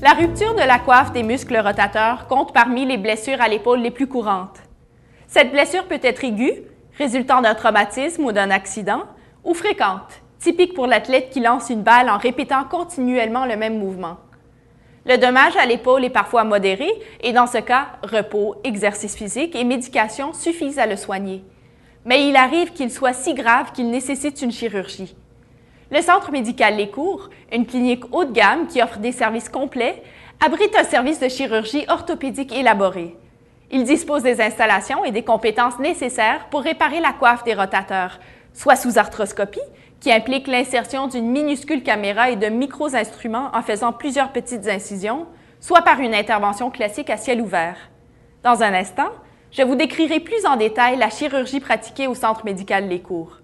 La rupture de la coiffe des muscles rotateurs compte parmi les blessures à l'épaule les plus courantes. Cette blessure peut être aiguë, résultant d'un traumatisme ou d'un accident, ou fréquente, typique pour l'athlète qui lance une balle en répétant continuellement le même mouvement. Le dommage à l'épaule est parfois modéré et dans ce cas, repos, exercice physique et médication suffisent à le soigner. Mais il arrive qu'il soit si grave qu'il nécessite une chirurgie. Le Centre médical Les Cours, une clinique haut de gamme qui offre des services complets, abrite un service de chirurgie orthopédique élaboré. Il dispose des installations et des compétences nécessaires pour réparer la coiffe des rotateurs, soit sous arthroscopie, qui implique l'insertion d'une minuscule caméra et de micro-instruments en faisant plusieurs petites incisions, soit par une intervention classique à ciel ouvert. Dans un instant, je vous décrirai plus en détail la chirurgie pratiquée au Centre médical Les Cours.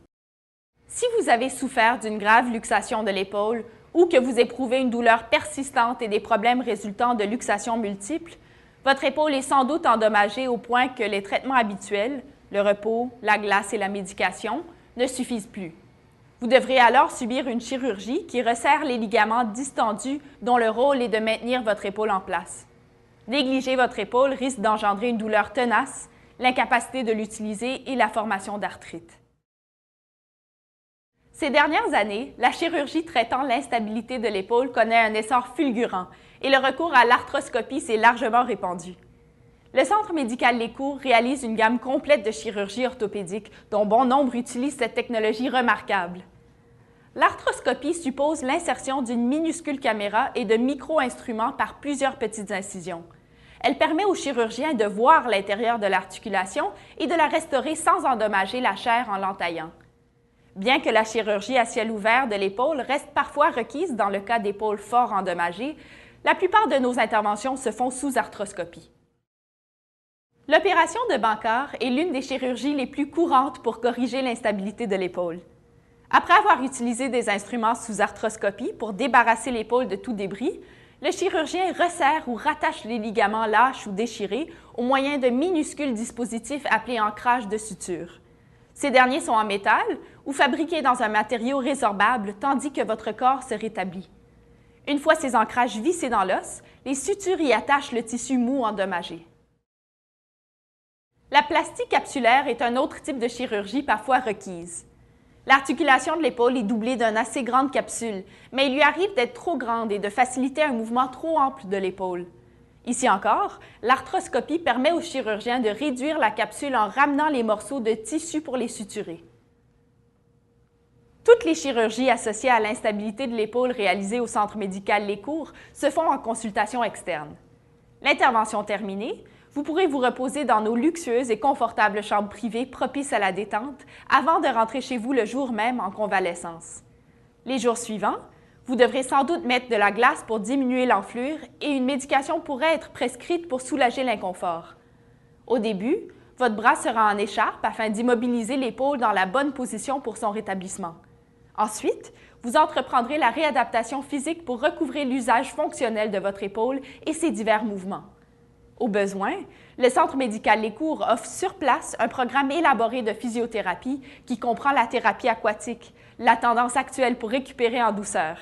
Si vous avez souffert d'une grave luxation de l'épaule ou que vous éprouvez une douleur persistante et des problèmes résultant de luxations multiples, votre épaule est sans doute endommagée au point que les traitements habituels, le repos, la glace et la médication, ne suffisent plus. Vous devrez alors subir une chirurgie qui resserre les ligaments distendus dont le rôle est de maintenir votre épaule en place. Négliger votre épaule risque d'engendrer une douleur tenace, l'incapacité de l'utiliser et la formation d'arthrite. Ces dernières années, la chirurgie traitant l'instabilité de l'épaule connaît un essor fulgurant et le recours à l'arthroscopie s'est largement répandu. Le Centre médical Les Cours réalise une gamme complète de chirurgie orthopédique dont bon nombre utilisent cette technologie remarquable. L'arthroscopie suppose l'insertion d'une minuscule caméra et de micro-instruments par plusieurs petites incisions. Elle permet au chirurgien de voir l'intérieur de l'articulation et de la restaurer sans endommager la chair en l'entaillant. Bien que la chirurgie à ciel ouvert de l'épaule reste parfois requise dans le cas d'épaules fort endommagées, la plupart de nos interventions se font sous arthroscopie. L'opération de Bankart est l'une des chirurgies les plus courantes pour corriger l'instabilité de l'épaule. Après avoir utilisé des instruments sous arthroscopie pour débarrasser l'épaule de tout débris, le chirurgien resserre ou rattache les ligaments lâches ou déchirés au moyen de minuscules dispositifs appelés ancrages de suture. Ces derniers sont en métal ou fabriqués dans un matériau résorbable tandis que votre corps se rétablit. Une fois ces ancrages vissés dans l'os, les sutures y attachent le tissu mou endommagé. La plastie capsulaire est un autre type de chirurgie parfois requise. L'articulation de l'épaule est doublée d'une assez grande capsule, mais il lui arrive d'être trop grande et de faciliter un mouvement trop ample de l'épaule. Ici encore, l'arthroscopie permet au chirurgien de réduire la capsule en ramenant les morceaux de tissu pour les suturer. Toutes les chirurgies associées à l'instabilité de l'épaule réalisées au Centre médical Les Cours se font en consultation externe. L'intervention terminée, vous pourrez vous reposer dans nos luxueuses et confortables chambres privées propices à la détente avant de rentrer chez vous le jour même en convalescence. Les jours suivants, vous devrez sans doute mettre de la glace pour diminuer l'enflure et une médication pourrait être prescrite pour soulager l'inconfort. Au début, votre bras sera en écharpe afin d'immobiliser l'épaule dans la bonne position pour son rétablissement. Ensuite, vous entreprendrez la réadaptation physique pour recouvrer l'usage fonctionnel de votre épaule et ses divers mouvements. Au besoin, le Centre médical Les Cours offre sur place un programme élaboré de physiothérapie qui comprend la thérapie aquatique, la tendance actuelle pour récupérer en douceur.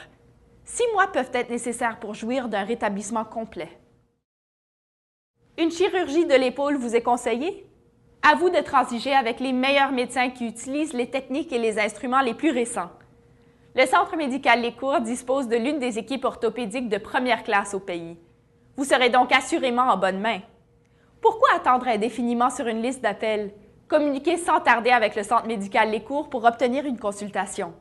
6 mois peuvent être nécessaires pour jouir d'un rétablissement complet. Une chirurgie de l'épaule vous est conseillée? À vous de transiger avec les meilleurs médecins qui utilisent les techniques et les instruments les plus récents. Le Centre médical Les Cours dispose de l'une des équipes orthopédiques de première classe au pays. Vous serez donc assurément en bonne main. Pourquoi attendre indéfiniment sur une liste d'appels? Communiquez sans tarder avec le Centre médical Les Cours pour obtenir une consultation.